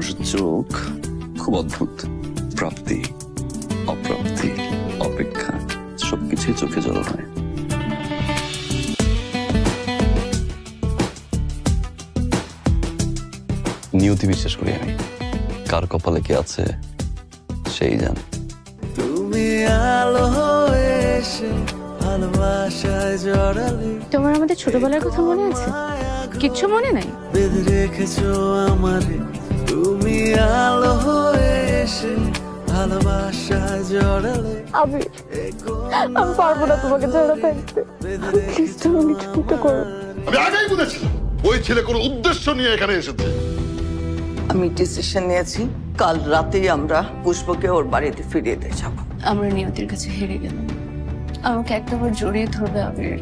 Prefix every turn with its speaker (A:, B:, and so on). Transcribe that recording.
A: মানুষের চোখ খুব অদ্ভুত। প্রাপ্তি, অপ্রাপ্তি, অপেক্ষা সবকিছুই চোখে জড়ো হয়। নিয়তি বিশ্বাস করি আমি, কার কপালে কি আছে সেই জানে।
B: তুমি আলো হয়ে এসে ভালোবাসায় জড়ালে,
C: তোমার আমাদের ছোটবেলার কথা মনে আছে? কিচ্ছু মনে নাই?
B: বেঁধে রেখেছো আমারে, তুমি আলো হয়ে এসে ভালোবাসায় জড়ালে।
C: আমি পারবো না তোমাকে ছাড়া থাকতে। প্লিজ তুমি কিছু করো।
D: আমি আগেই বুঝেছিলাম ওই ছেলে কোনো উদ্দেশ্য নিয়ে এখানে এসেছে।
E: আমি ডিসিশন নিয়েছি, কাল রাতেই আমরা পুষ্পকে ওর বাড়িতে ফিরিয়ে দিয়ে যাবো।
C: আমরা নিয়তির কাছে হেরে গেলাম। আমাকে একটাবার জড়িয়ে ধরবে আবির।